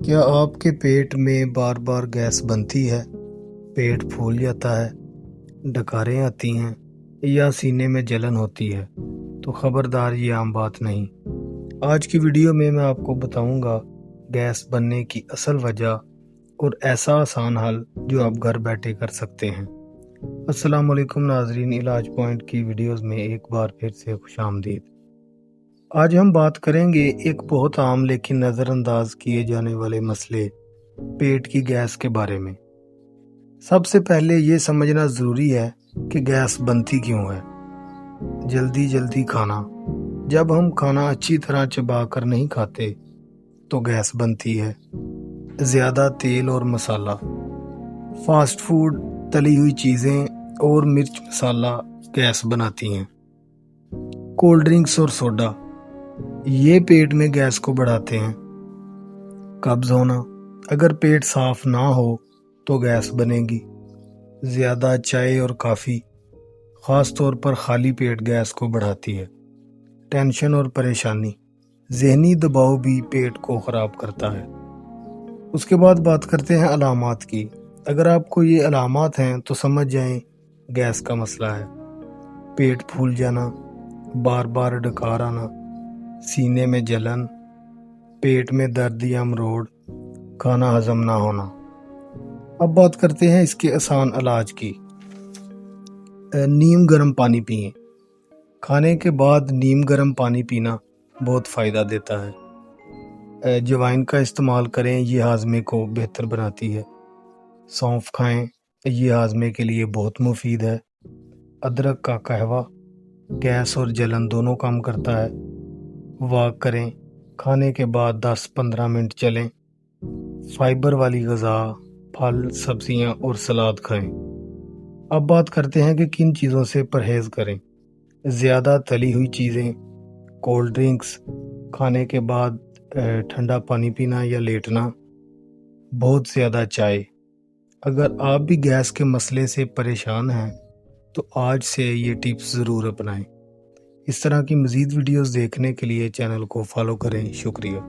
کیا آپ کے پیٹ میں بار بار گیس بنتی ہے، پیٹ پھول جاتا ہے، ڈکاریں آتی ہیں یا سینے میں جلن ہوتی ہے؟ تو خبردار، یہ عام بات نہیں۔ آج کی ویڈیو میں آپ کو بتاؤں گا گیس بننے کی اصل وجہ اور ایسا آسان حل جو آپ گھر بیٹھے کر سکتے ہیں۔ السلام علیکم ناظرین، علاج پوائنٹ کی ویڈیوز میں ایک بار پھر سے خوش آمدید۔ آج ہم بات کریں گے ایک بہت عام لیکن نظر انداز کیے جانے والے مسئلے، پیٹ کی گیس کے بارے میں۔ سب سے پہلے یہ سمجھنا ضروری ہے کہ گیس بنتی کیوں ہے۔ جلدی کھانا۔ جب ہم کھانا اچھی طرح چبا کر نہیں کھاتے تو گیس بنتی ہے۔ زیادہ تیل اور مسالہ، فاسٹ فوڈ، تلی ہوئی چیزیں اور مرچ مسالہ گیس بناتی ہیں۔ کولڈ ڈرنکس اور سوڈا، یہ پیٹ میں گیس کو بڑھاتے ہیں۔ قبض ہونا، اگر پیٹ صاف نہ ہو تو گیس بنے گی۔ زیادہ چائے اور کافی، خاص طور پر خالی پیٹ گیس کو بڑھاتی ہے۔ ٹینشن اور پریشانی، ذہنی دباؤ بھی پیٹ کو خراب کرتا ہے۔ اس کے بعد بات کرتے ہیں علامات کی۔ اگر آپ کو یہ علامات ہیں تو سمجھ جائیں گیس کا مسئلہ ہے۔ پیٹ پھول جانا، بار بار ڈکار آنا، سینے میں جلن، پیٹ میں درد یا مروڑ، کھانا ہضم نہ ہونا۔ اب بات کرتے ہیں اس کے آسان علاج کی۔ نیم گرم پانی پئیں۔ کھانے کے بعد نیم گرم پانی پینا بہت فائدہ دیتا ہے۔ جوائن کا استعمال کریں، یہ ہاضمے کو بہتر بناتی ہے۔ سونف کھائیں، یہ ہاضمے کے لیے بہت مفید ہے۔ ادرک کا قہوہ گیس اور جلن دونوں کم کرتا ہے۔ واک کریں، کھانے کے بعد 10-15 منٹ چلیں۔ فائبر والی غذا، پھل، سبزیاں اور سلاد کھائیں۔ اب بات کرتے ہیں کہ کن چیزوں سے پرہیز کریں۔ زیادہ تلی ہوئی چیزیں، کولڈ ڈرنکس، کھانے کے بعد ٹھنڈا پانی پینا یا لیٹنا، بہت زیادہ چائے۔ اگر آپ بھی گیس کے مسئلے سے پریشان ہیں تو آج سے یہ ٹپس ضرور اپنائیں۔ اس طرح کی مزید ویڈیوز دیکھنے کے لیے چینل کو فالو کریں۔ شکریہ۔